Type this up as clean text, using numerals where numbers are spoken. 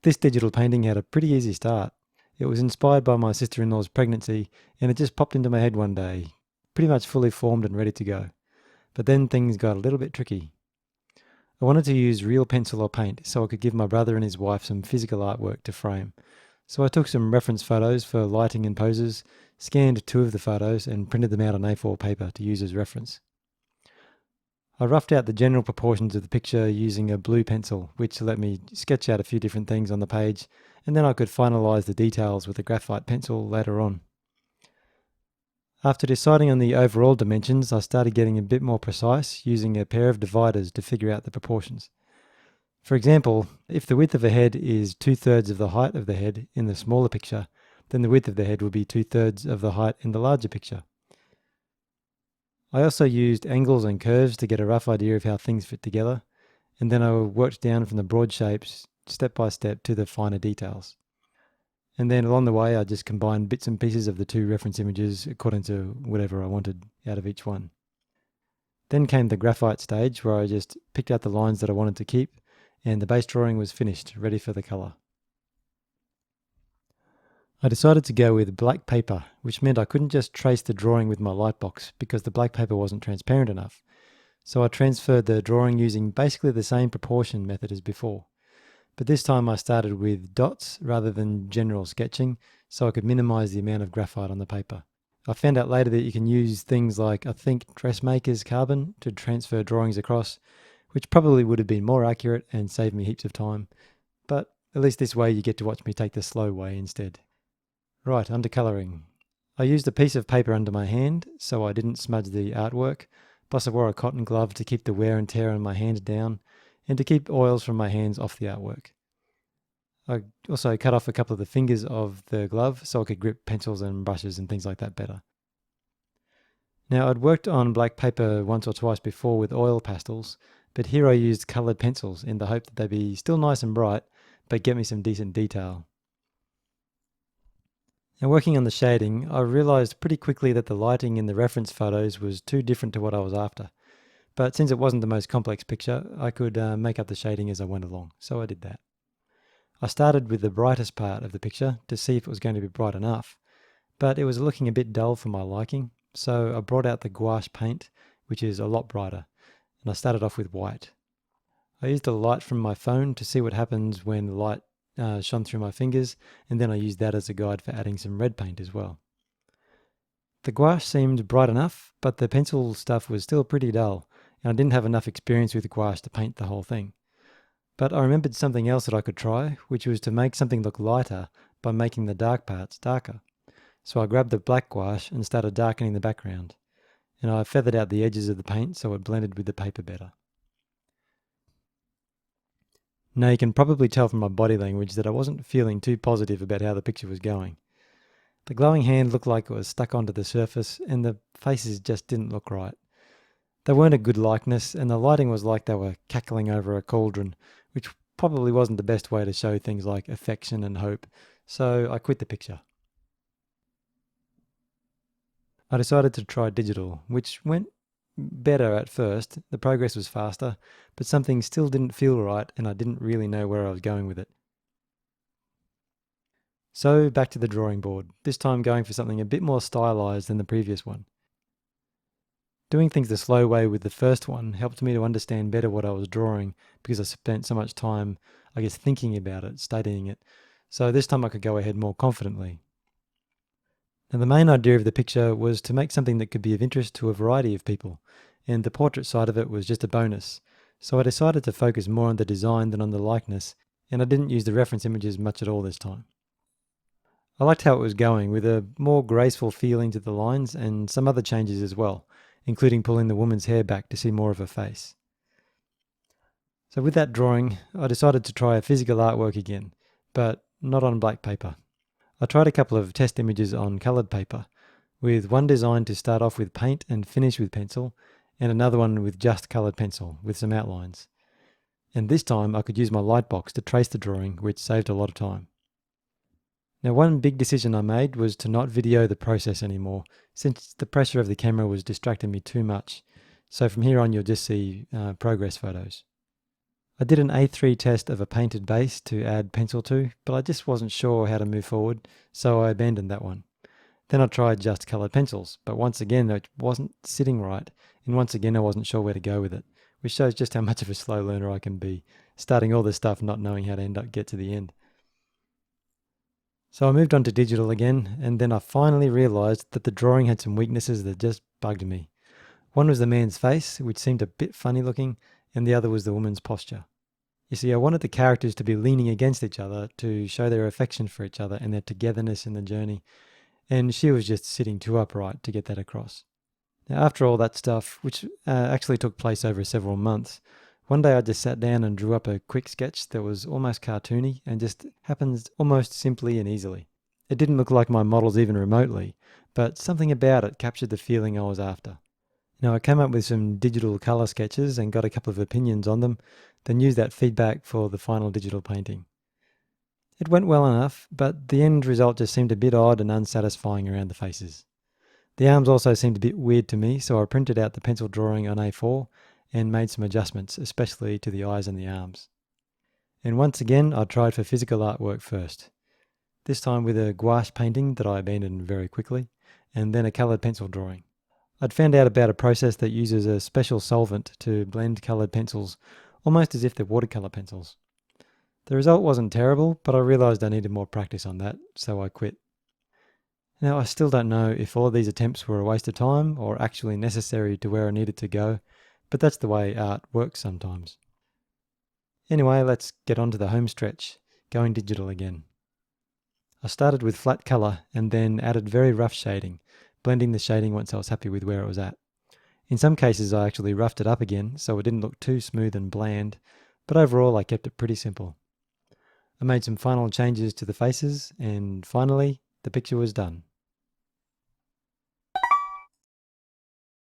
this digital painting had a pretty easy start. It was inspired by my sister-in-law's pregnancy, and it just popped into my head one day, pretty much fully formed and ready to go. But then things got a little bit tricky. I wanted to use real pencil or paint so I could give my brother and his wife some physical artwork to frame. So I took some reference photos for lighting and poses, scanned 2 of the photos and printed them out on A4 paper to use as reference. I roughed out the general proportions of the picture using a blue pencil, which let me sketch out a few different things on the page, and then I could finalise the details with a graphite pencil later on. After deciding on the overall dimensions, I started getting a bit more precise using a pair of dividers to figure out the proportions. For example, if the width of a head is 2/3 of the height of the head in the smaller picture, then the width of the head will be 2/3 of the height in the larger picture. I also used angles and curves to get a rough idea of how things fit together, and then I worked down from the broad shapes step by step to the finer details. And then along the way, I just combined bits and pieces of the 2 reference images according to whatever I wanted out of each one. Then came the graphite stage where I just picked out the lines that I wanted to keep, and the base drawing was finished, ready for the colour. I decided to go with black paper, which meant I couldn't just trace the drawing with my lightbox because the black paper wasn't transparent enough. So I transferred the drawing using basically the same proportion method as before. But this time I started with dots rather than general sketching, so I could minimize the amount of graphite on the paper. I found out later that you can use things like, I think, Dressmaker's carbon to transfer drawings across, which probably would have been more accurate and saved me heaps of time. But at least this way you get to watch me take the slow way instead. Right, undercolouring. I used a piece of paper under my hand so I didn't smudge the artwork, plus I wore a cotton glove to keep the wear and tear on my hand down, and to keep oils from my hands off the artwork. I also cut off a couple of the fingers of the glove so I could grip pencils and brushes and things like that better. Now, I'd worked on black paper once or twice before with oil pastels, but here I used coloured pencils in the hope that they'd be still nice and bright, but get me some decent detail. Now, working on the shading, I realised pretty quickly that the lighting in the reference photos was too different to what I was after. But since it wasn't the most complex picture, I could make up the shading as I went along, so I did that. I started with the brightest part of the picture to see if it was going to be bright enough, but it was looking a bit dull for my liking, so I brought out the gouache paint, which is a lot brighter, and I started off with white. I used a light from my phone to see what happens when the light shone through my fingers, and then I used that as a guide for adding some red paint as well. The gouache seemed bright enough, but the pencil stuff was still pretty dull, and I didn't have enough experience with gouache to paint the whole thing. But I remembered something else that I could try, which was to make something look lighter by making the dark parts darker. So I grabbed the black gouache and started darkening the background, and I feathered out the edges of the paint so it blended with the paper better. Now you can probably tell from my body language that I wasn't feeling too positive about how the picture was going. The glowing hand looked like it was stuck onto the surface, and the faces just didn't look right. They weren't a good likeness, and the lighting was like they were cackling over a cauldron, which probably wasn't the best way to show things like affection and hope, so I quit the picture. I decided to try digital, which went better at first. The progress was faster, but something still didn't feel right, and I didn't really know where I was going with it. So back to the drawing board, this time going for something a bit more stylized than the previous one. Doing things the slow way with the first one helped me to understand better what I was drawing because I spent so much time, thinking about it, studying it. So this time I could go ahead more confidently. Now the main idea of the picture was to make something that could be of interest to a variety of people, and the portrait side of it was just a bonus. So I decided to focus more on the design than on the likeness, and I didn't use the reference images much at all this time. I liked how it was going, with a more graceful feeling to the lines and some other changes as well, including pulling the woman's hair back to see more of her face. So with that drawing, I decided to try a physical artwork again, but not on black paper. I tried a couple of test images on coloured paper, with one designed to start off with paint and finish with pencil, and another one with just coloured pencil, with some outlines. And this time I could use my lightbox to trace the drawing, which saved a lot of time. Now, one big decision I made was to not video the process anymore, since the pressure of the camera was distracting me too much. So from here on, you'll just see progress photos. I did an A3 test of a painted base to add pencil to, but I just wasn't sure how to move forward, so I abandoned that one. Then I tried just coloured pencils, but once again it wasn't sitting right, and once again I wasn't sure where to go with it, which shows just how much of a slow learner I can be, starting all this stuff not knowing how to get to the end. So I moved on to digital again, and then I finally realised that the drawing had some weaknesses that just bugged me. One was the man's face, which seemed a bit funny looking, and the other was the woman's posture. You see, I wanted the characters to be leaning against each other to show their affection for each other and their togetherness in the journey, and she was just sitting too upright to get that across. Now, after all that stuff, which actually took place over several months, one day I just sat down and drew up a quick sketch that was almost cartoony and just happened almost simply and easily. It didn't look like my models even remotely, but something about it captured the feeling I was after. Now, I came up with some digital colour sketches and got a couple of opinions on them, then used that feedback for the final digital painting. It went well enough, but the end result just seemed a bit odd and unsatisfying around the faces. The arms also seemed a bit weird to me, so I printed out the pencil drawing on A4 and made some adjustments, especially to the eyes and the arms. And once again, I tried for physical artwork first, this time with a gouache painting that I abandoned very quickly, and then a coloured pencil drawing. I'd found out about a process that uses a special solvent to blend coloured pencils, almost as if they're watercolour pencils. The result wasn't terrible, but I realised I needed more practice on that, so I quit. Now, I still don't know if all of these attempts were a waste of time or actually necessary to where I needed to go, but that's the way art works sometimes. Anyway, let's get on to the home stretch, going digital again. I started with flat colour and then added very rough shading, blending the shading once I was happy with where it was at. In some cases I actually roughed it up again so it didn't look too smooth and bland, but overall I kept it pretty simple. I made some final changes to the faces and finally the picture was done.